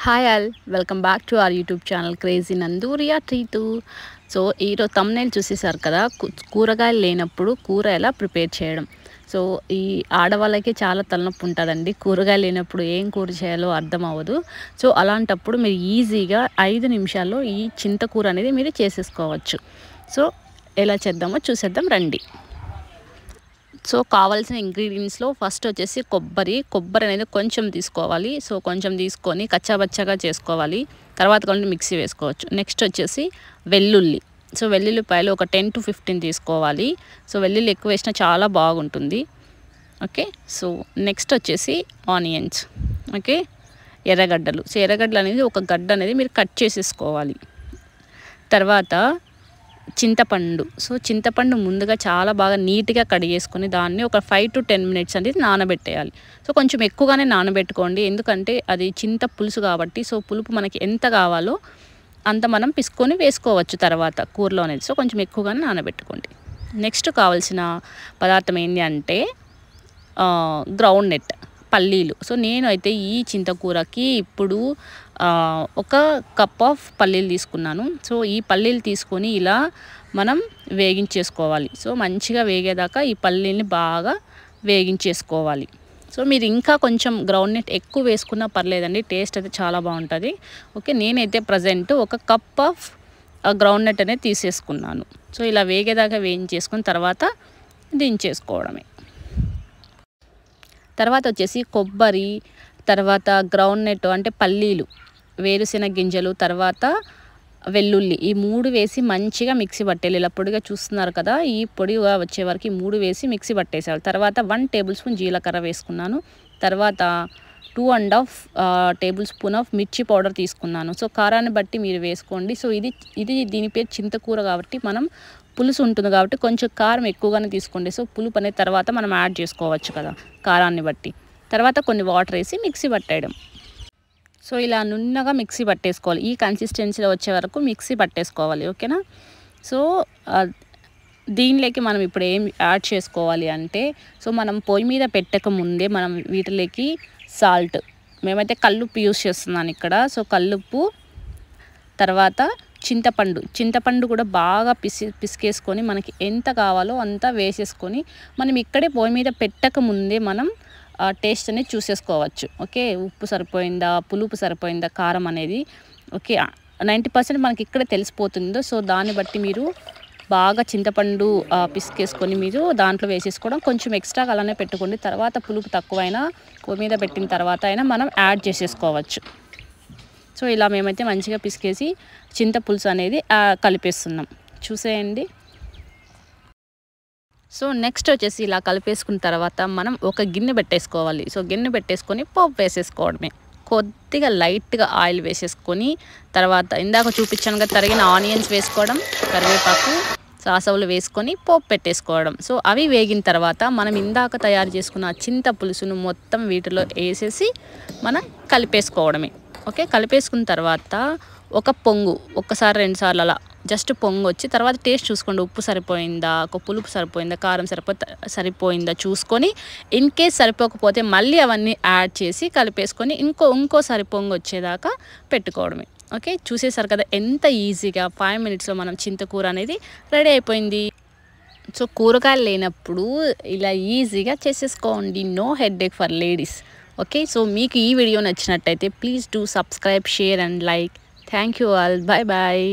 Hi all welcome back to our YouTube channel crazy నందూరియా treat. So ఈరోజు thumbnail చూసేసారు కదా, కూరగాయలు లేనప్పుడు కూర ఎలా ప్రిపేర్ చేయడం. సో ఈ ఆడవాళ్ళకి చాలా తలనొప్పి ఉంటుందండి, కూరగాయలు లేనప్పుడు ఏం కూర చేయాలో అర్థం అవ్వదు. సో అలాంటప్పుడు మీరు ఈజీగా 5 నిమిషాల్లో ఈ చింతకూర అనేది మీరు చేసేసుకోవచ్చు. సో ఎలా చేద్దామో చూసేద్దాం రండి. సో కావాల్సిన ఇంగ్రీడియంట్స్లో ఫస్ట్ వచ్చేసి కొబ్బరి అనేది కొంచెం తీసుకోవాలి. సో కొంచెం తీసుకొని కచ్చాబచ్చాగా చేసుకోవాలి, తర్వాత కొన్ని మిక్సీ వేసుకోవచ్చు. నెక్స్ట్ వచ్చేసి వెల్లుల్లి. సో వెల్లుల్లిపాయలు ఒక 10 to 15 తీసుకోవాలి. సో వెల్లుల్లి ఎక్కువ వేసినా చాలా బాగుంటుంది. ఓకే, సో నెక్స్ట్ వచ్చేసి ఆనియన్స్. ఓకే, ఎర్రగడ్డలు. సో ఎర్రగడ్డలు అనేది ఒక గడ్డ అనేది మీరు కట్ చేసేసుకోవాలి. తర్వాత చింతపండు. సో చింతపండు ముందుగా చాలా బాగా నీట్గా కడిగేసుకొని దాన్ని ఒక 5 to 10 minutes అనేది నానబెట్టేయాలి. సో కొంచెం ఎక్కువగానే నానబెట్టుకోండి, ఎందుకంటే అది చింత పులుసు కాబట్టి. సో పులుపు మనకి ఎంత కావాలో అంత మనం పిసుకొని వేసుకోవచ్చు తర్వాత కూరలో అనేది. సో కొంచెం ఎక్కువగానే నానబెట్టుకోండి. నెక్స్ట్ కావాల్సిన పదార్థం ఏంటి అంటే గ్రౌండ్ నట్, పల్లీలు. సో నేను అయితే ఈ చింతకూరకి ఇప్పుడు ఒక కప్ ఆఫ్ పల్లీలు తీసుకున్నాను. సో ఈ పల్లీలు తీసుకొని ఇలా మనం వేగించేసుకోవాలి. సో మంచిగా వేగేదాకా ఈ పల్లీని బాగా వేగించేసుకోవాలి. సో మీరు ఇంకా కొంచెం గ్రౌండ్ నట్ ఎక్కువ వేసుకున్నా పర్లేదండి, టేస్ట్ అయితే చాలా బాగుంటుంది. ఓకే, నేనైతే ప్రజెంట్ ఒక కప్ ఆఫ్ గ్రౌండ్ నట్ అనేది తీసేసుకున్నాను. సో ఇలా వేగేదాకా వేయించేసుకున్న తర్వాత దించేసుకోవడమే. తర్వాత వచ్చేసి కొబ్బరి, తర్వాత గ్రౌండ్ నట్ అంటే పల్లీలు, వేరుశెనగ గింజలు, తర్వాత వెల్లుల్లి, ఈ 3 వేసి మంచిగా మిక్సీ పట్టేయాలి. ఇలా పొడిగా చూస్తున్నారు కదా, ఈ పొడిగా వచ్చే వరకు 3 వేసి మిక్సీ పట్టేసేయాలి. తర్వాత 1 tablespoon జీలకర్ర వేసుకున్నాను. తర్వాత 2.5 tablespoon ఆఫ్ మిర్చి పౌడర్ తీసుకున్నాను. సో కారాన్ని బట్టి మీరు వేసుకోండి. సో ఇది దీని పేరు చింతకూర కాబట్టి మనం పులుసు ఉంటుంది కాబట్టి కొంచెం కారం ఎక్కువగానే తీసుకోండి. సో పులుపు అనేది తర్వాత మనం యాడ్ చేసుకోవచ్చు కదా కారాన్ని బట్టి. తర్వాత కొన్ని వాటర్ వేసి మిక్సీ పట్టేయడం. సో ఇలా నున్నగా మిక్సీ పట్టేసుకోవాలి, ఈ కన్సిస్టెన్సీలో వచ్చే వరకు మిక్సీ పట్టేసుకోవాలి. ఓకేనా. సో దీనిలోకి మనం ఇప్పుడు ఏం యాడ్ చేసుకోవాలి అంటే, సో మనం పొయ్యి మీద పెట్టక ముందే మనం వీటిలోకి సాల్ట్, మేమైతే కల్లుప్పు యూస్ చేస్తున్నాను ఇక్కడ. సో కల్లుప్పు, తర్వాత చింతపండు కూడా బాగా పిసికేసుకొని మనకి ఎంత కావాలో అంత వేసేసుకొని మనం ఇక్కడే పొయ్యి మీద పెట్టక ముందే మనం టేస్ట్ అనేది చూసేసుకోవచ్చు. ఓకే, ఉప్పు సరిపోయిందా, పులుపు సరిపోయిందా, కారం అనేది. ఓకే, 90% మనకి ఇక్కడే తెలిసిపోతుందో. సో దాన్ని బట్టి మీరు బాగా చింతపండు పిసికేసుకొని మీరు దాంట్లో వేసేసుకోవడం. కొంచెం ఎక్స్ట్రా అలానే పెట్టుకోండి, తర్వాత పులుపు తక్కువైనా పొయ్యి మీద పెట్టిన తర్వాత అయినా మనం యాడ్ చేసేసుకోవచ్చు. సో ఇలా మేమైతే మంచిగా పిసికేసి చింతపులుసు అనేది కలిపేస్తున్నాం, చూసేయండి. సో నెక్స్ట్ వచ్చేసి ఇలా కలిపేసుకున్న తర్వాత మనం ఒక గిన్నె పెట్టేసుకోవాలి. సో గిన్నె పెట్టేసుకొని పోపు వేసేసుకోవడమే. కొద్దిగా లైట్గా ఆయిల్ వేసేసుకొని తర్వాత ఇందాక చూపించానుగా తరిగిన ఆనియన్స్ వేసుకోవడం, కరివేపాకు, సాసవులు వేసుకొని పోపు పెట్టేసుకోవడం. సో అవి వేగిన తర్వాత మనం ఇందాక తయారు చేసుకున్న చింత పులుసును మొత్తం వీటిలో వేసేసి మనం కలిపేసుకోవడమే. ఓకే, కలిపేసుకున్న తర్వాత ఒక పొంగు, ఒక్కసారి 2 సార్లు అలా జస్ట్ పొంగు వచ్చి తర్వాత టేస్ట్ చూసుకోండి, ఉప్పు సరిపోయిందా, ఒక పులుపు సరిపోయిందా, కారం సరిపోయిందా చూసుకొని, ఇన్ కేస్ సరిపోకపోతే మళ్ళీ అవన్నీ యాడ్ చేసి కలిపేసుకొని ఇంకోసారి పొంగు వచ్చేదాకా పెట్టుకోవడమే. ఓకే, చూసేసారు కదా ఎంత ఈజీగా 5 minutesలో మనం చింతకూర అనేది రెడీ అయిపోయింది. సో కూరగాయలు లేనప్పుడు ఇలా ఈజీగా చేసేసుకోండి, no headache for ladies. Okay, so మీకు ఈ వీడియో నచ్చినట్టయితే please do subscribe, share and like. Thank you all, bye bye.